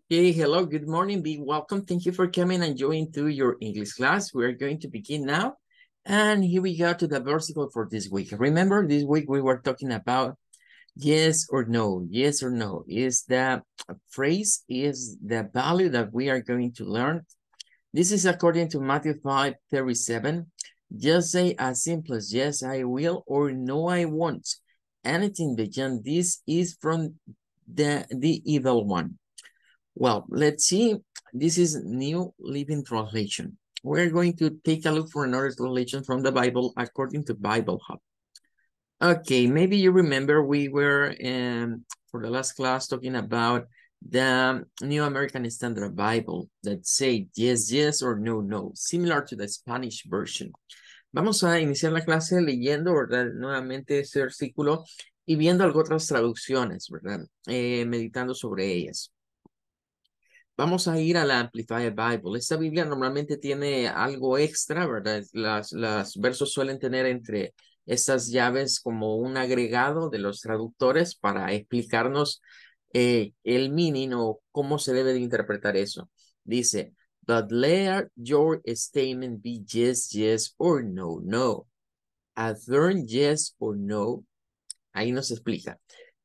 Hey, hello, good morning, be welcome. Thank you for coming and joining to your English class. We are going to begin now. And here we go to the versicle for this week. Remember, this week we were talking about yes or no. Yes or no is the phrase, is the value that we are going to learn. This is according to Matthew 5:37. Just say as simple as yes, I will, or no, I won't. Anything beyond this is from the evil one. Well, let's see. This is New Living Translation. We're going to take a look for another translation from the Bible according to Bible Hub. Okay, maybe you remember we were for the last class talking about the New American Standard Bible that say yes, yes or no, no, similar to the Spanish version. Vamos a iniciar la clase leyendo, ¿verdad? Nuevamente ese versículo y viendo algunas otras traducciones, ¿verdad? Meditando sobre ellas. Vamos a ir a la Amplified Bible. Esta Biblia normalmente tiene algo extra, ¿verdad? Las versos suelen tener entre estas llaves como un agregado de los traductores para explicarnos el meaning o cómo se debe de interpretar eso. Dice, but let your statement be yes, yes or no, no. Affirm yes or no. Ahí nos explica.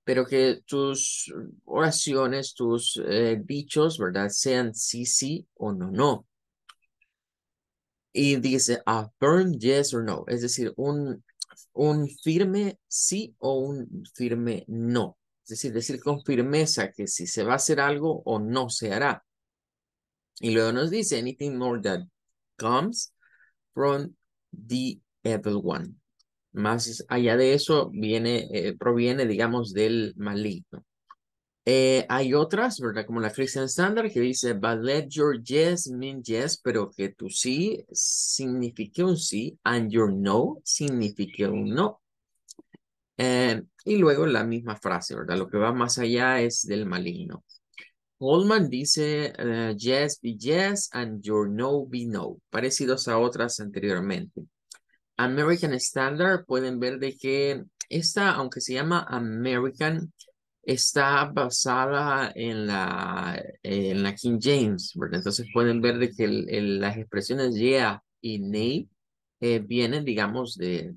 Pero que tus oraciones, tus dichos, ¿verdad? Sean sí, sí o no, no. Y dice affirm yes or no. Es decir, un firme sí o un firme no. Es decir con firmeza que si se va a hacer algo o no se hará. Y luego nos dice anything more that comes from the evil one. Más allá de eso proviene, digamos, del maligno. Hay otras, ¿verdad? Como la Christian Standard que dice, but let your yes mean yes, pero que tu sí signifique un sí, and your no signifique un no. Y luego la misma frase, ¿verdad? Lo que va más allá es del maligno. Holman dice, yes be yes, and your no be no, parecidos a otras anteriormente. American Standard, pueden ver de que esta, aunque se llama American, está basada en la King James, ¿verdad? Entonces pueden ver de que las expresiones yeah y nay vienen, digamos, de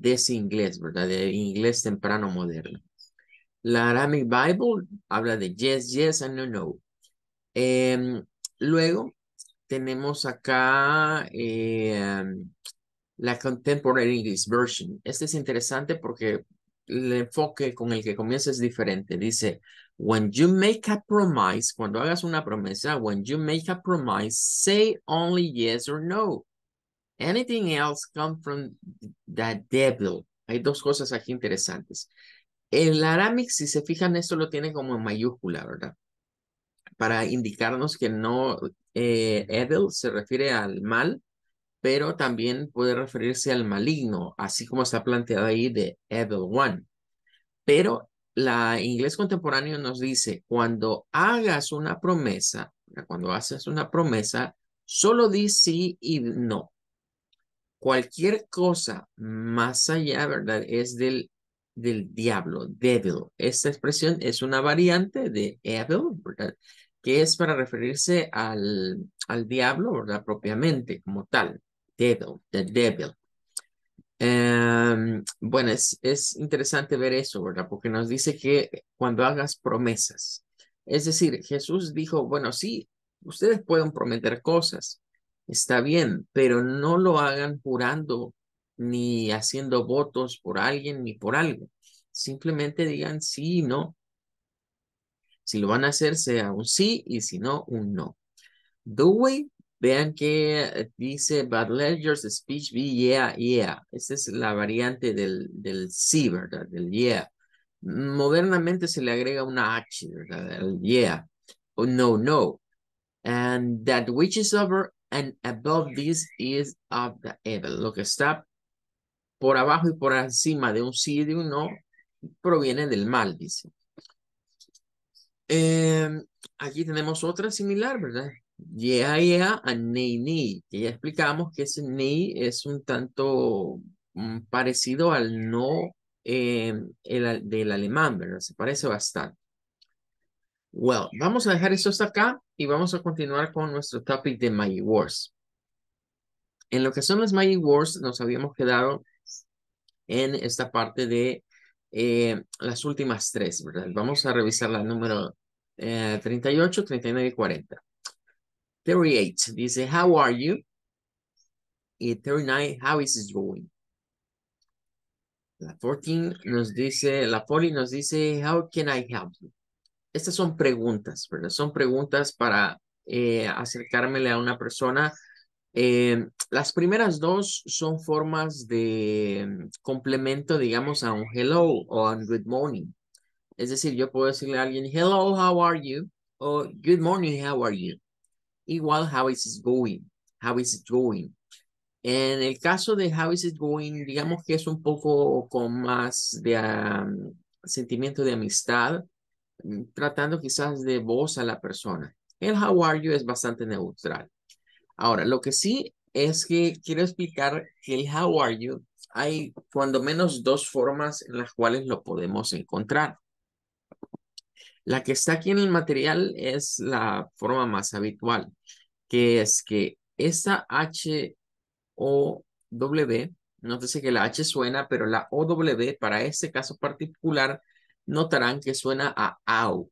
ese inglés, ¿verdad? De inglés temprano moderno. La Aramaic Bible habla de yes, yes and no, no. Luego tenemos acá la Contemporary English Version. Este es interesante porque el enfoque con el que comienza es diferente. Dice, when you make a promise, cuando hagas una promesa, when you make a promise, say only yes or no. Anything else come from the devil. Hay dos cosas aquí interesantes. El Aramaic, si se fijan, esto lo tiene como en mayúscula, ¿verdad? Para indicarnos que no, evil se refiere al mal, pero también puede referirse al maligno, así como está planteado ahí de Evil One. Pero la inglés contemporáneo nos dice, cuando hagas una promesa, cuando haces una promesa, solo di sí y no. Cualquier cosa más allá, ¿verdad? Es del diablo, devil. Esta expresión es una variante de evil, ¿verdad? Que es para referirse al diablo, ¿verdad? Propiamente, como tal. Devil, the devil. Bueno, es interesante ver eso, ¿verdad? Porque nos dice que cuando hagas promesas, es decir, Jesús dijo, bueno, sí, ustedes pueden prometer cosas, está bien, pero no lo hagan jurando ni haciendo votos por alguien ni por algo. Simplemente digan sí y no. Si lo van a hacer, sea un sí y si no, un no. Dewey, vean que dice, but let your speech be yeah, yeah. Esa es la variante del sí, ¿verdad? Del yeah. Modernamente se le agrega una H, ¿verdad? El yeah. O no, no. And that which is over and above this is of the evil. Lo que está por abajo y por encima de un sí y de un no proviene del mal, dice. Aquí tenemos otra similar, ¿verdad? Yeah, yeah, and nay, nay. Que ya explicamos que ese nay es un tanto parecido al no del alemán, ¿verdad? Se parece bastante. Well, vamos a dejar esto hasta acá y vamos a continuar con nuestro topic de Magic Words. En lo que son las Magic Words, nos habíamos quedado en esta parte de las últimas tres, ¿verdad? Vamos a revisar la número 38, 39 y 40. 38 dice, how are you? Y 39, how is it going? La 14 nos dice, la 40 nos dice, how can I help you? Estas son preguntas, ¿verdad? Son preguntas para acercármele a una persona. Las primeras dos son formas de complemento, digamos, a un hello o a un good morning. Es decir, yo puedo decirle a alguien, hello, how are you? O good morning, how are you? Igual, how is it going? How is it going? En el caso de how is it going, digamos que es un poco con más de sentimiento de amistad, tratando quizás de voz a la persona. El how are you es bastante neutral. Ahora, lo que sí es que quiero explicar que el how are you, hay cuando menos dos formas en las cuales lo podemos encontrar. La que está aquí en el material es la forma más habitual, que es que esta H-O-W, nótese que la H suena, pero la O-W para este caso particular, notarán que suena a AU.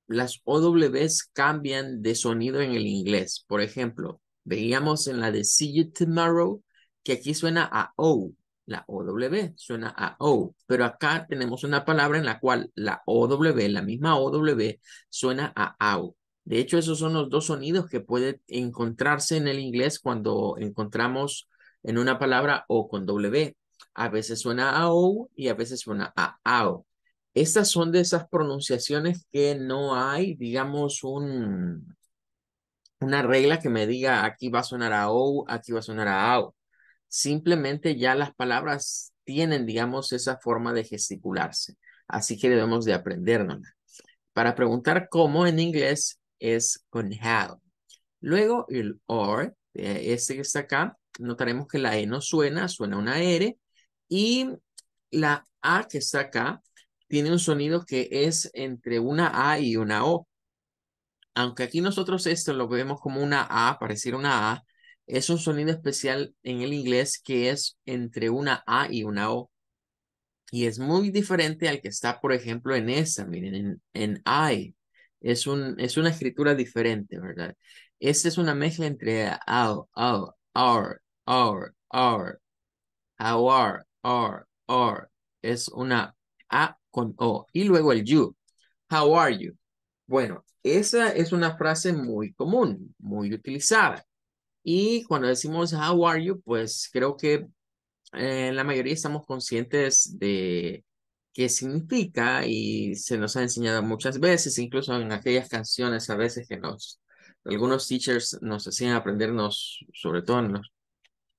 Las OWs cambian de sonido en el inglés. Por ejemplo, veíamos en la de See You Tomorrow que aquí suena a O. La OW suena a O. Pero acá tenemos una palabra en la cual la OW, la misma OW, suena a AU. De hecho, esos son los dos sonidos que pueden encontrarse en el inglés cuando encontramos en una palabra O con W. A veces suena a O y a veces suena a AO. Estas son de esas pronunciaciones que no hay, digamos, una regla que me diga aquí va a sonar a O, aquí va a sonar a AO. Simplemente ya las palabras tienen, digamos, esa forma de gesticularse. Así que debemos de aprendernos. Para preguntar cómo en inglés es con how. Luego el or, este que está acá, notaremos que la E no suena, suena una R. Y la A que está acá tiene un sonido que es entre una A y una O. Aunque aquí nosotros esto lo vemos como una A, pareciera una A, es un sonido especial en el inglés que es entre una A y una O. Y es muy diferente al que está, por ejemplo, en esa, miren, en I. Es una escritura diferente, ¿verdad? Esta es una mezcla entre how, our, how are. Es una A con O. Y luego el you. How are you? Bueno, esa es una frase muy común, muy utilizada. Y cuando decimos how are you, pues creo que la mayoría estamos conscientes de qué significa y se nos ha enseñado muchas veces, incluso en aquellas canciones a veces que algunos teachers nos hacían aprendernos, sobre todo en los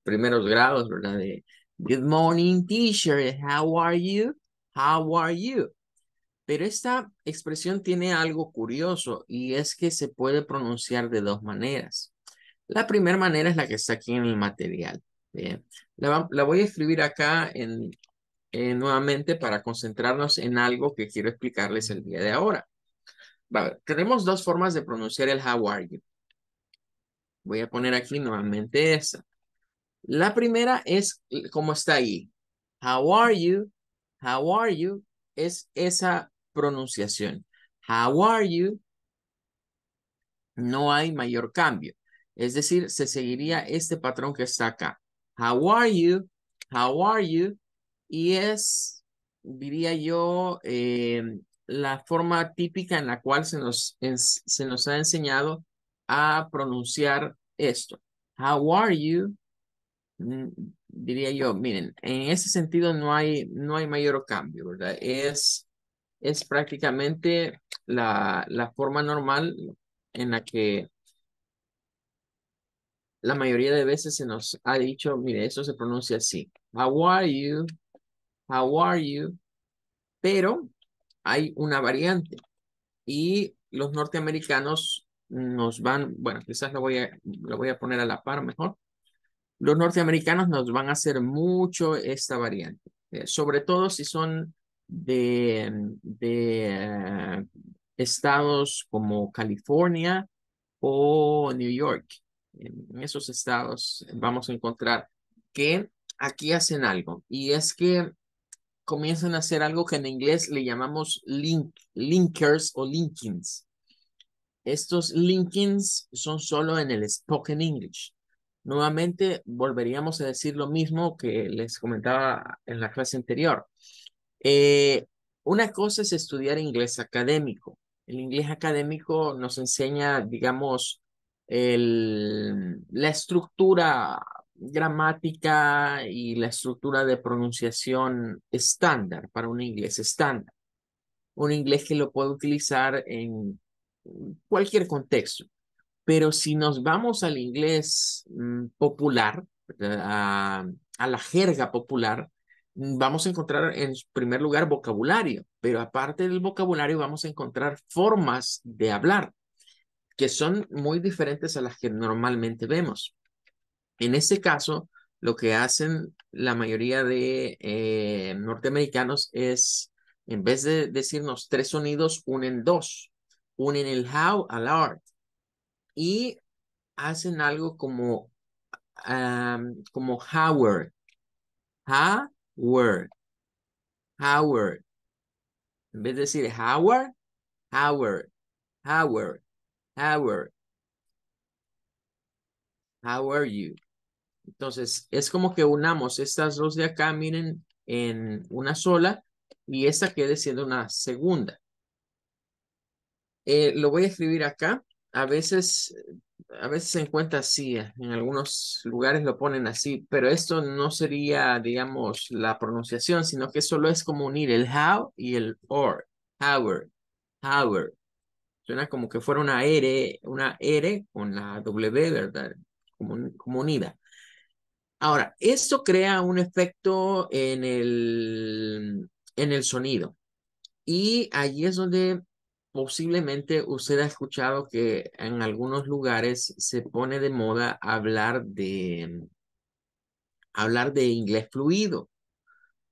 primeros grados, ¿verdad? De Good morning, teacher, how are you? How are you? Pero esta expresión tiene algo curioso y es que se puede pronunciar de dos maneras. La primera manera es la que está aquí en el material. Bien. La voy a escribir acá nuevamente para concentrarnos en algo que quiero explicarles el día de ahora. Vale, tenemos dos formas de pronunciar el how are you. Voy a poner aquí nuevamente esa. La primera es como está ahí. How are you? How are you? Es esa pronunciación. How are you? No hay mayor cambio. Es decir, se seguiría este patrón que está acá. How are you? How are you? Y es, diría yo, la forma típica en la cual se nos ha enseñado a pronunciar esto. How are you? Mm, Diría yo, miren, en ese sentido no hay mayor cambio, ¿verdad? Es prácticamente la forma normal en la que la mayoría de veces se nos ha dicho, mire, eso se pronuncia así. How are you? How are you? Pero hay una variante y los norteamericanos nos van, bueno, quizás lo voy a poner a la par mejor. Los norteamericanos nos van a hacer mucho esta variante, sobre todo si son de estados como California o New York. En esos estados vamos a encontrar que aquí hacen algo y es que comienzan a hacer algo que en inglés le llamamos linkers o linkings. Estos linkings son solo en el spoken English. Nuevamente volveríamos a decir lo mismo que les comentaba en la clase anterior. Eh, una cosa es estudiar inglés académico. El inglés académico nos enseña, digamos, la estructura gramática y la estructura de pronunciación estándar para un inglés estándar. Un inglés que lo puede utilizar en cualquier contexto. Pero si nos vamos al inglés popular, ¿verdad? A la jerga popular, vamos a encontrar en primer lugar vocabulario, pero aparte del vocabulario vamos a encontrar formas de hablar que son muy diferentes a las que normalmente vemos. En este caso, lo que hacen la mayoría de norteamericanos es, en vez de decirnos tres sonidos, unen dos. Unen el how al art. Y hacen algo como Howard, Howard, Howard. En vez de decir Howard, Howard, Howard, Howard, how are you? Entonces, es como que unamos estas dos de acá, miren, en una sola y esta quede siendo una segunda. Lo voy a escribir acá. A veces, a veces se encuentra así, en algunos lugares lo ponen así, pero esto no sería, digamos, la pronunciación, sino que solo es como unir el how y el or. Howard, Howard. Suena como que fuera una R con la W, ¿verdad? Como unida. Ahora, esto crea un efecto en el sonido. Y allí es donde posiblemente usted ha escuchado que en algunos lugares se pone de moda hablar de inglés fluido,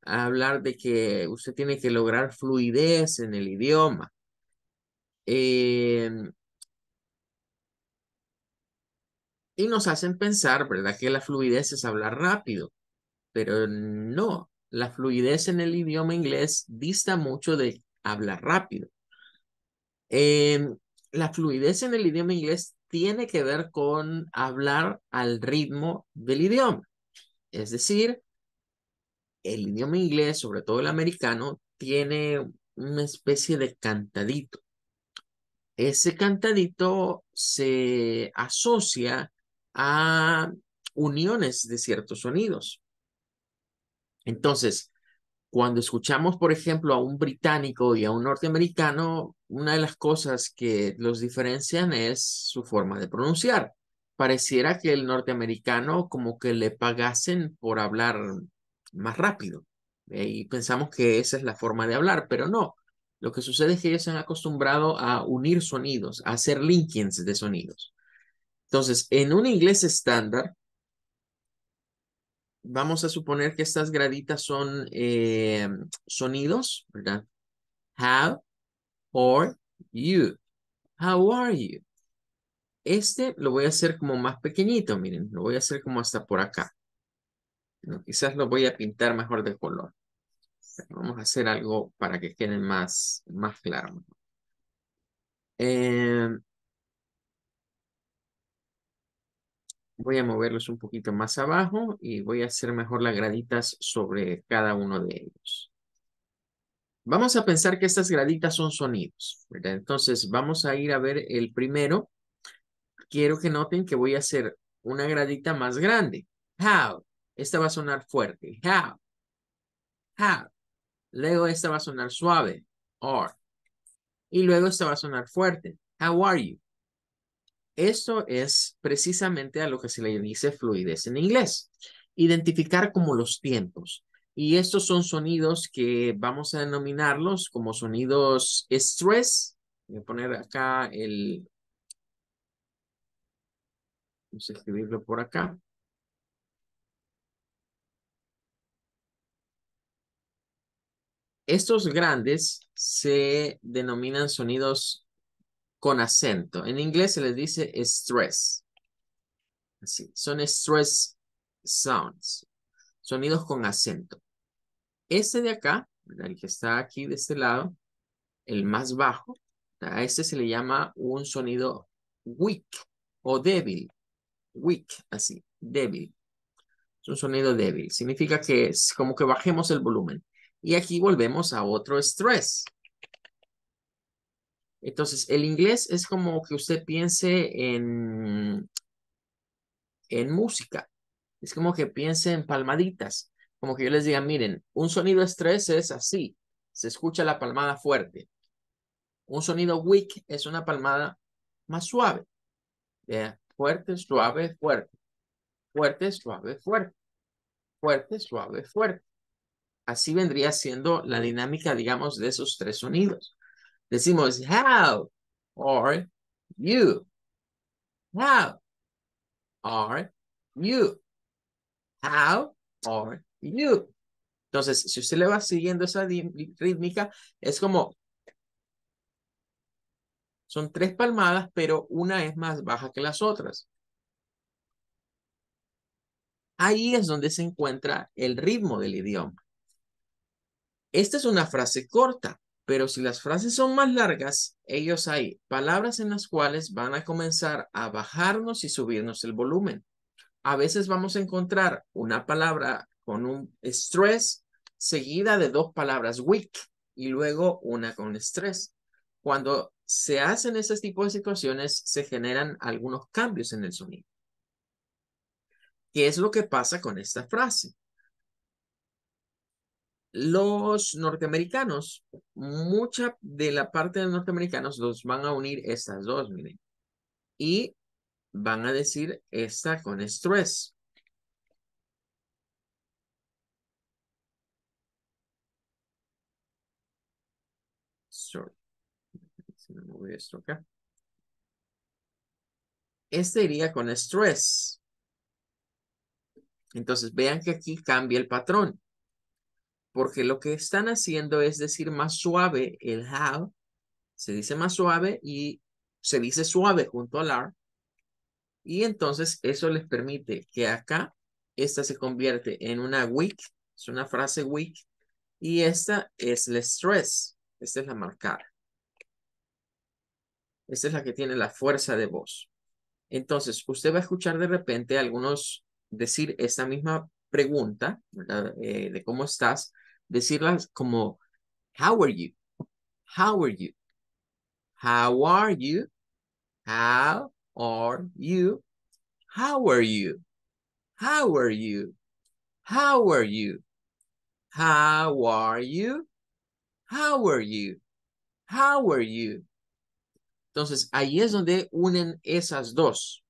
hablar de que usted tiene que lograr fluidez en el idioma. Eh, y nos hacen pensar, ¿verdad?, que la fluidez es hablar rápido, pero no, la fluidez en el idioma inglés dista mucho de hablar rápido. Eh, la fluidez en el idioma inglés tiene que ver con hablar al ritmo del idioma. Es decir, el idioma inglés, sobre todo el americano, tiene una especie de cantadito. Ese cantadito se asocia a uniones de ciertos sonidos. Entonces, cuando escuchamos, por ejemplo, a un británico y a un norteamericano, una de las cosas que los diferencian es su forma de pronunciar. Pareciera que el norteamericano como que le pagasen por hablar más rápido. Y pensamos que esa es la forma de hablar, pero no. Lo que sucede es que ellos se han acostumbrado a unir sonidos, a hacer linkings de sonidos. Entonces, en un inglés estándar, vamos a suponer que estas graditas son sonidos, ¿verdad? How are you? How are you? Este lo voy a hacer como más pequeñito, miren, lo voy a hacer como hasta por acá. ¿No? Quizás lo voy a pintar mejor de color. Vamos a hacer algo para que quede más claro. Eh, voy a moverlos un poquito más abajo y voy a hacer mejor las graditas sobre cada uno de ellos. Vamos a pensar que estas graditas son sonidos, ¿verdad? Entonces vamos a ir a ver el primero. Quiero que noten que voy a hacer una gradita más grande. How. Esta va a sonar fuerte. How. How. Luego esta va a sonar suave. Are. Y luego esta va a sonar fuerte. How are you? Esto es precisamente a lo que se le dice fluidez en inglés. Identificar como los tiempos. Y estos son sonidos que vamos a denominarlos como sonidos stress. Voy a poner acá vamos a escribirlo por acá. Estos grandes se denominan sonidos con acento. En inglés se les dice stress. Así, son stress sounds, sonidos con acento. Este de acá, el que está aquí de este lado, el más bajo, a este se le llama un sonido weak o débil. Weak, así, débil. Es un sonido débil. Significa que es como que bajemos el volumen. Y aquí volvemos a otro stress. Entonces, el inglés es como que usted piense en música. Es como que piense en palmaditas. Como que yo les diga, miren, un sonido estrés es así. Se escucha la palmada fuerte. Un sonido weak es una palmada más suave. Fuerte, suave, fuerte. Fuerte, suave, fuerte. Fuerte, suave, fuerte. Así vendría siendo la dinámica, digamos, de esos tres sonidos. Decimos, how are you? How are you? How are you? Entonces, si usted le va siguiendo esa rítmica, es como, son tres palmadas, pero una es más baja que las otras. Ahí es donde se encuentra el ritmo del idioma. Esta es una frase corta, pero si las frases son más largas, ellos hay palabras en las cuales van a comenzar a bajarnos y subirnos el volumen. A veces vamos a encontrar una palabra con un stress seguida de dos palabras weak y luego una con stress. Cuando se hacen ese tipo de situaciones, se generan algunos cambios en el sonido. ¿Qué es lo que pasa con esta frase? Los norteamericanos, mucha de la parte de los norteamericanos los van a unir estas dos, miren, y van a decir esta con stress. Sorry, se me movió esto acá. Este iría con stress. Entonces vean que aquí cambia el patrón, porque lo que están haciendo es decir más suave el how, se dice más suave y se dice suave junto al R, y entonces eso les permite que acá esta se convierte en una weak, es una frase weak, y esta es el stress, esta es la marcada. Esta es la que tiene la fuerza de voz. Entonces, usted va a escuchar de repente a algunos decir esta misma pregunta, ¿verdad? De cómo estás, decirlas como, how are you? How are you? How are you? How are you? How are you? How are you? How are you? How are you? How are you? How are you? Entonces, ahí es donde unen esas dos.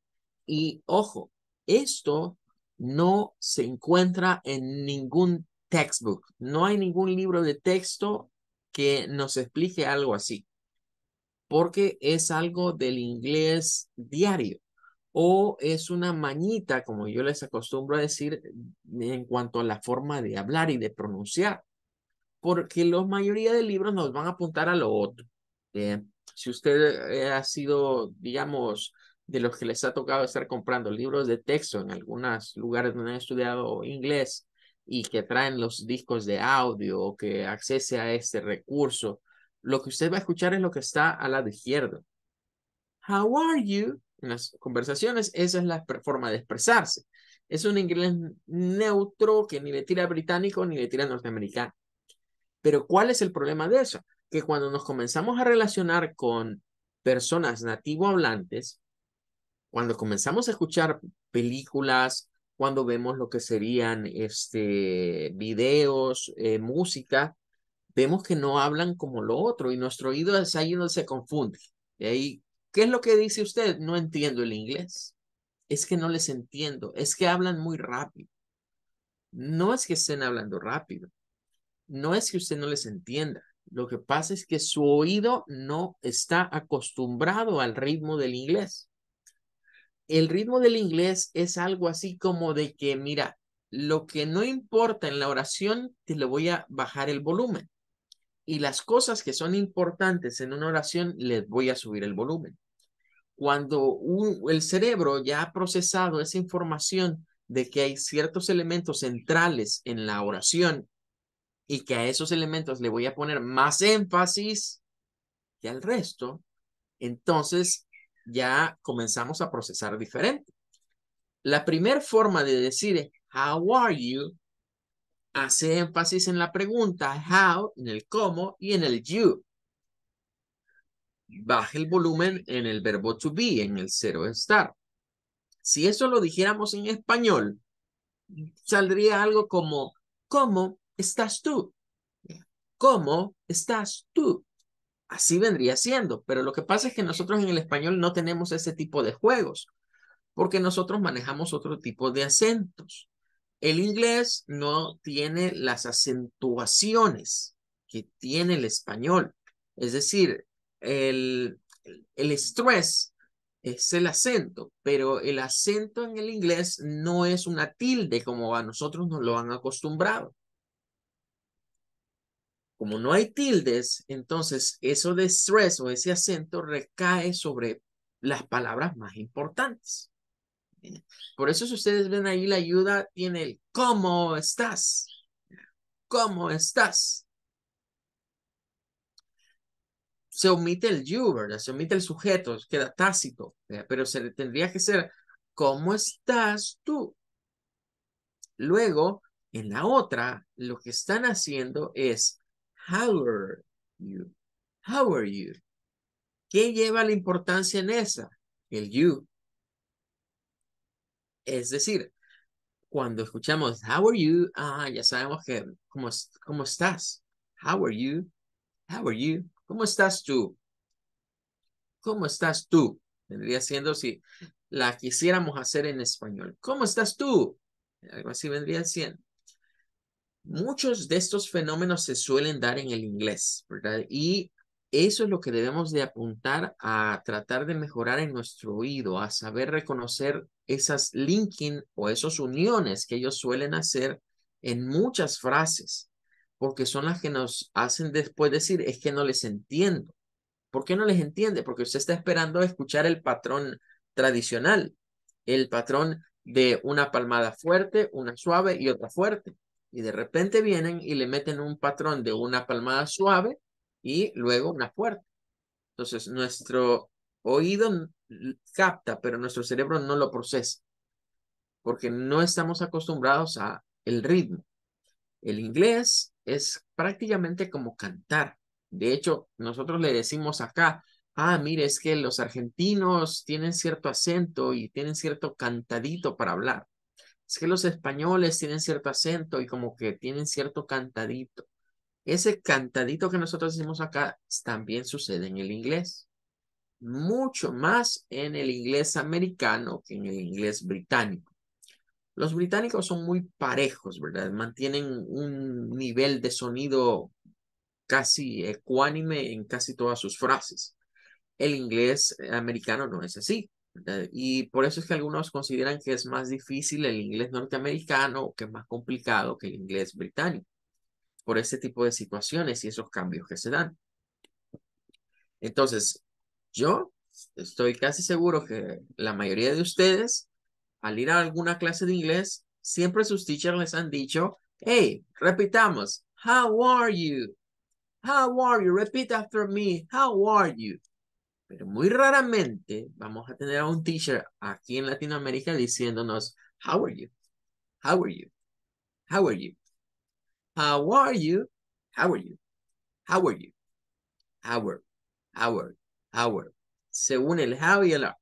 Y ojo, esto no se encuentra en ningún textbook. No hay ningún libro de texto que nos explique algo así, porque es algo del inglés diario o es una mañita, como yo les acostumbro a decir, en cuanto a la forma de hablar y de pronunciar, porque la mayoría de libros nos van a apuntar a lo otro. Eh, si usted ha sido, digamos, de los que les ha tocado estar comprando libros de texto en algunos lugares donde han estudiado inglés y que traen los discos de audio o que accese a este recurso, lo que usted va a escuchar es lo que está al lado izquierdo. How are you? En las conversaciones, esa es la forma de expresarse. Es un inglés neutro que ni le tira británico ni le tira norteamericano. Pero ¿cuál es el problema de eso? Que cuando nos comenzamos a relacionar con personas nativo hablantes, cuando comenzamos a escuchar películas, cuando vemos lo que serían videos, música, vemos que no hablan como lo otro y nuestro oído es ahí donde se confunde. Y ahí, ¿qué es lo que dice usted? No entiendo el inglés. Es que no les entiendo. Es que hablan muy rápido. No es que estén hablando rápido. No es que usted no les entienda. Lo que pasa es que su oído no está acostumbrado al ritmo del inglés. El ritmo del inglés es algo así como de que, mira, lo que no importa en la oración, te le voy a bajar el volumen. Y las cosas que son importantes en una oración, les voy a subir el volumen. Cuando el cerebro ya ha procesado esa información de que hay ciertos elementos centrales en la oración y que a esos elementos le voy a poner más énfasis que al resto, entonces ya comenzamos a procesar diferente. La primera forma de decir how are you hace énfasis en la pregunta how, en el cómo y en el you. Baja el volumen en el verbo to be, en el cero estar. Si eso lo dijéramos en español, saldría algo como ¿cómo estás tú? ¿Cómo estás tú? Así vendría siendo, pero lo que pasa es que nosotros en el español no tenemos ese tipo de juegos, porque nosotros manejamos otro tipo de acentos. El inglés no tiene las acentuaciones que tiene el español. Es decir, el estrés es el acento, pero el acento en el inglés no es una tilde como a nosotros nos lo han acostumbrado. Como no hay tildes, entonces eso de stress o ese acento recae sobre las palabras más importantes. Por eso si ustedes ven ahí la ayuda, tiene el ¿cómo estás? ¿Cómo estás? Se omite el you, ¿verdad? Se omite el sujeto, queda tácito, ¿verdad? Pero se tendría que ser ¿cómo estás tú? Luego, en la otra, lo que están haciendo es how are you? How are you? ¿Qué lleva la importancia en esa? El you. Es decir, cuando escuchamos how are you, ya sabemos que cómo estás. How are you? How are you? ¿Cómo estás tú? ¿Cómo estás tú? Vendría siendo si la quisiéramos hacer en español. ¿Cómo estás tú? Algo así vendría siendo. Muchos de estos fenómenos se suelen dar en el inglés, ¿verdad? Y eso es lo que debemos de apuntar a tratar de mejorar en nuestro oído, a saber reconocer esas linking o esas uniones que ellos suelen hacer en muchas frases, porque son las que nos hacen después decir, es que no les entiendo. ¿Por qué no les entiende? Porque usted está esperando escuchar el patrón tradicional, el patrón de una palmada fuerte, una suave y otra fuerte. Y de repente vienen y le meten un patrón de una palmada suave y luego una fuerte. Entonces, nuestro oído capta, pero nuestro cerebro no lo procesa, porque no estamos acostumbrados a el ritmo. El inglés es prácticamente como cantar. De hecho, nosotros le decimos acá, mire, es que los argentinos tienen cierto acento y tienen cierto cantadito para hablar. Es que los españoles tienen cierto acento y como que tienen cierto cantadito. Ese cantadito que nosotros decimos acá también sucede en el inglés. Mucho más en el inglés americano que en el inglés británico. Los británicos son muy parejos, ¿verdad? Mantienen un nivel de sonido casi ecuánime en casi todas sus frases. El inglés americano no es así, ¿verdad? Y por eso es que algunos consideran que es más difícil el inglés norteamericano o que es más complicado que el inglés británico, por ese tipo de situaciones y esos cambios que se dan. Entonces, yo estoy casi seguro que la mayoría de ustedes al ir a alguna clase de inglés, siempre sus teachers les han dicho, hey, repitamos, how are you? How are you? Repeat after me, how are you? Pero muy raramente vamos a tener a un teacher aquí en Latinoamérica diciéndonos, how are you? How are you? How are you? How are you? How are you? How are you? How are, how are. Según el how y el are.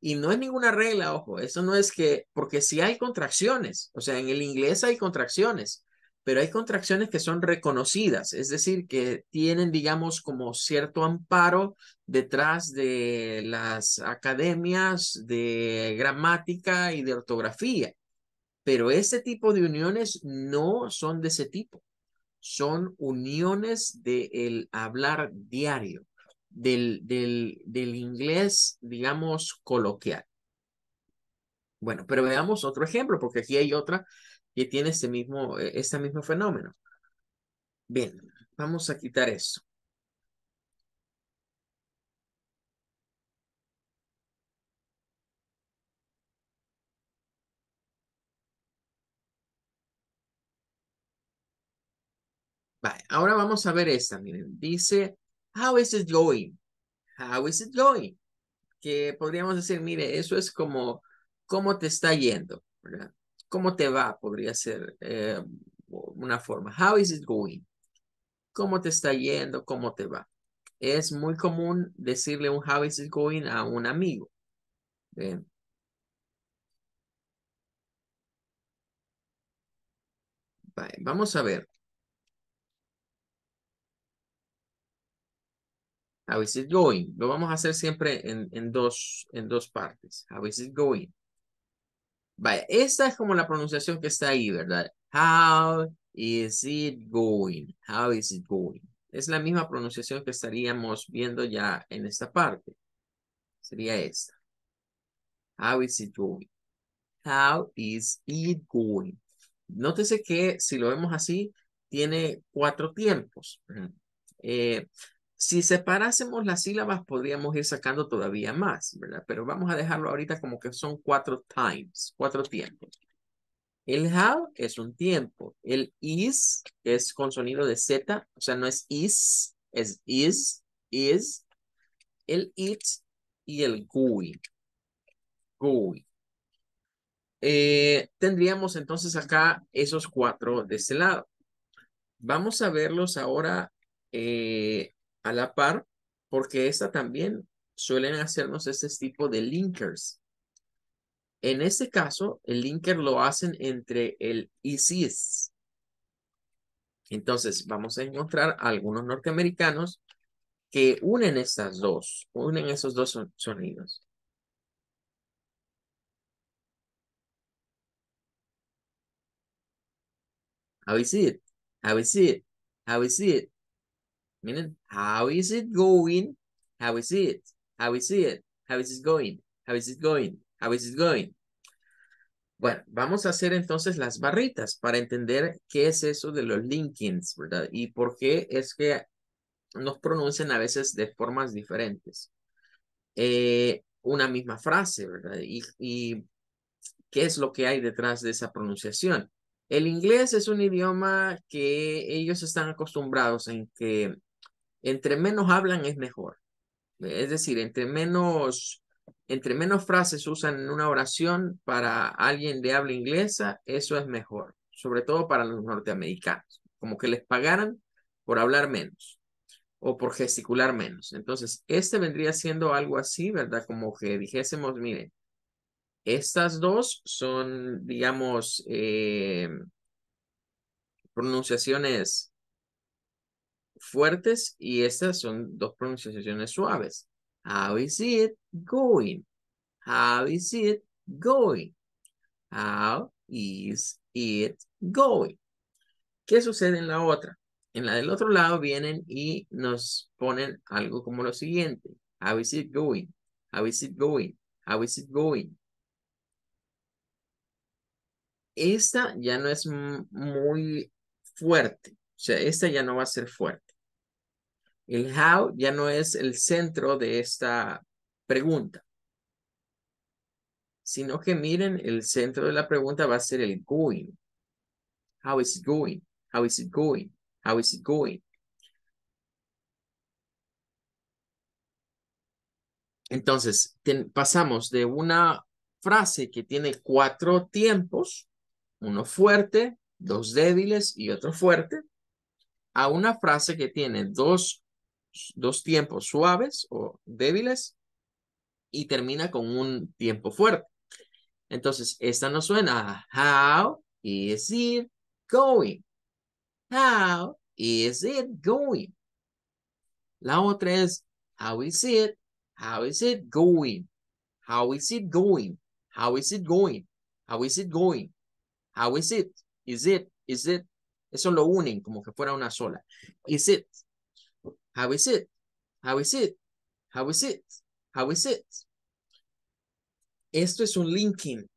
Y no es ninguna regla, ojo, eso no es que, porque sí hay contracciones, o sea, en el inglés hay contracciones, pero hay contracciones que son reconocidas, es decir, que tienen, digamos, como cierto amparo detrás de las academias de gramática y de ortografía, pero ese tipo de uniones no son de ese tipo, son uniones del hablar diario, del inglés, digamos, coloquial. Bueno, pero veamos otro ejemplo, porque aquí hay otra que tiene este mismo fenómeno. Bien, Vamos a quitar eso. Vale, ahora vamos a ver esta. Miren, dice, how is it going? How is it going? Que podríamos decir, mire, eso es como, ¿cómo te está yendo? ¿Verdad? ¿Cómo te va? Podría ser una forma. How is it going? ¿Cómo te está yendo? ¿Cómo te va? Es muy común decirle un how is it going a un amigo. ¿Ven? Vale, vamos a ver. How is it going? Lo vamos a hacer siempre en dos partes. How is it going? Vaya, esta es como la pronunciación que está ahí, ¿verdad? How is it going? How is it going? Es la misma pronunciación que estaríamos viendo ya en esta parte. Sería esta. How is it going? How is it going? Nótese que si lo vemos así, tiene 4 tiempos. Eh, si separásemos las sílabas, podríamos ir sacando todavía más, ¿verdad? Pero vamos a dejarlo ahorita como que son 4 times, 4 tiempos. El how es un tiempo. El is es con sonido de Z, o sea, no es es is. El it y el going. Going. Tendríamos entonces acá esos 4 de este lado. Vamos a verlos ahora a la par, porque esta también suelen hacernos este tipo de linkers. En este caso, el linker lo hacen entre el is. Entonces, vamos a encontrar algunos norteamericanos que unen unen esos dos sonidos. How is it? How is it? How is it? Miren, how is it going? How is it? How is it? How is it going? How is it going? How is it going? Bueno, vamos a hacer entonces las barritas para entender qué es eso de los linkings, ¿verdad? Y por qué es que nos pronuncian a veces de formas diferentes. Una misma frase, ¿verdad? Y qué es lo que hay detrás de esa pronunciación. El inglés es un idioma que ellos están acostumbrados en que entre menos hablan es mejor. Es decir, entre menos frases usan en una oración para alguien de habla inglesa, eso es mejor, sobre todo para los norteamericanos, como que les pagaran por hablar menos o por gesticular menos. Entonces, este vendría siendo algo así, ¿verdad? Como que dijésemos, miren, estas dos son, digamos, pronunciaciones fuertes y estas son dos pronunciaciones suaves. How is it going? How is it going? How is it going? ¿Qué sucede en la otra? En la del otro lado vienen y nos ponen algo como lo siguiente. How is it going? How is it going? How is it going? Esta ya no es muy fuerte. O sea, esta ya no va a ser fuerte. El how ya no es el centro de esta pregunta, sino que miren, el centro de la pregunta va a ser el going. How is it going? How is it going? How is it going? Entonces, pasamos de una frase que tiene 4 tiempos, uno fuerte, 2 débiles y otro fuerte, a una frase que tiene dos tiempos suaves o débiles y termina con un tiempo fuerte. Entonces, esta no suena a how is it going? How is it going? La otra es how is it? How is it going? How is it going? How is it going? How is it going? How is it? Is it? Is it? Eso lo unen como que fuera una sola. Is it? How is it? How is it? How is it? How is it? Esto es un linking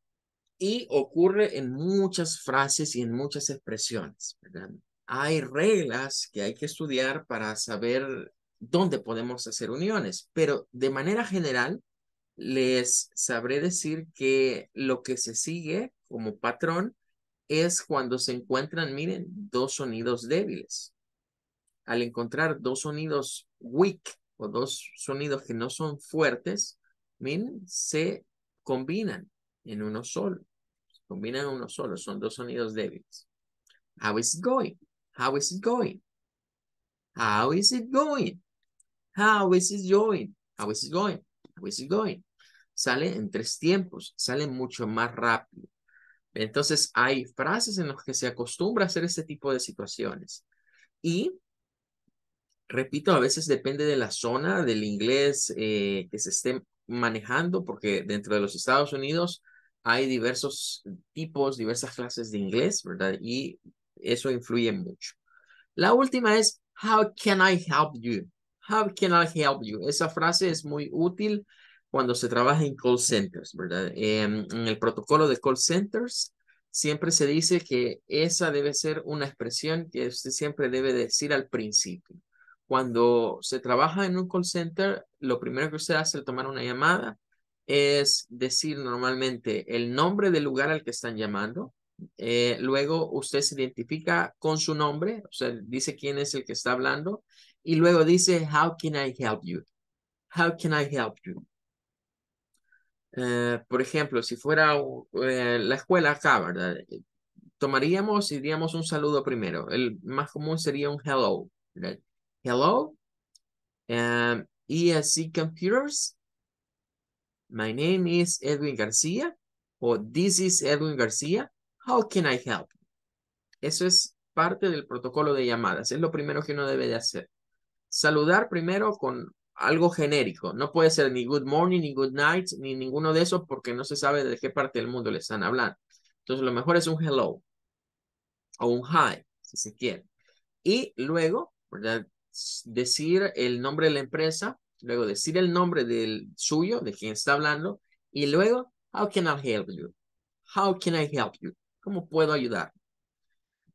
y ocurre en muchas frases y en muchas expresiones, ¿verdad? hay reglas que hay que estudiar para saber dónde podemos hacer uniones, pero de manera general les sabré decir que lo que se sigue como patrón es cuando se encuentran, miren, dos sonidos débiles. Al encontrar dos sonidos weak o dos sonidos que no son fuertes, miren, se combinan en uno solo. Se combinan en uno solo, son dos sonidos débiles. How is it going? How is it going? How is it going? How is it going? How is it going? How is it going? Sale en tres tiempos, sale mucho más rápido. Entonces hay frases en las que se acostumbra a hacer este tipo de situaciones. Y repito, a veces depende de la zona del inglés que se esté manejando, porque dentro de los Estados Unidos hay diversos tipos, diversas clases de inglés, ¿verdad? Y eso influye mucho. La última es, how can I help you? How can I help you? Esa frase es muy útil cuando se trabaja en call centers, ¿verdad? En el protocolo de call centers siempre se dice que esa debe ser una expresión que usted siempre debe decir al principio. Cuando se trabaja en un call center, lo primero que usted hace al tomar una llamada es decir normalmente el nombre del lugar al que están llamando. Luego usted se identifica con su nombre, o sea, dice quién es el que está hablando y luego dice, how can I help you? How can I help you? Por ejemplo, si fuera la escuela acá, ¿verdad? Tomaríamos y diríamos un saludo primero. El más común sería un hello, ¿verdad? Hello, ESC Computers. My name is Edwin García. O this is Edwin García. How can I help? Eso es parte del protocolo de llamadas. Es lo primero que uno debe de hacer. Saludar primero con algo genérico. No puede ser ni good morning, ni good night, ni ninguno de esos porque no se sabe de qué parte del mundo le están hablando. Entonces lo mejor es un hello o un hi, si se quiere. Y luego, ¿verdad? Decir el nombre de la empresa, luego decir el nombre del suyo, de quien está hablando, y luego, how can I help you? How can I help you? ¿Cómo puedo ayudar?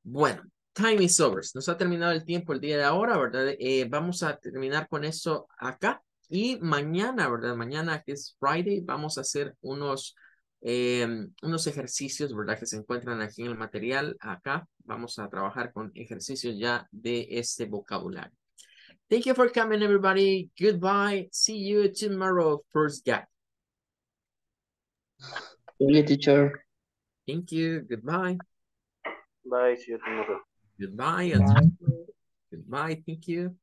Bueno, time is over. Nos ha terminado el tiempo el día de ahora, ¿verdad? Vamos a terminar con eso acá. Y mañana, ¿verdad? Mañana, que es Friday, vamos a hacer unos ejercicios, ¿verdad? Que se encuentran aquí en el material. Acá vamos a trabajar con ejercicios ya de este vocabulario. Thank you for coming, everybody. Goodbye. See you tomorrow, first guy. Thank you, teacher. Thank you. Goodbye. Bye, see you tomorrow. Goodbye. Bye. Goodbye. Thank you.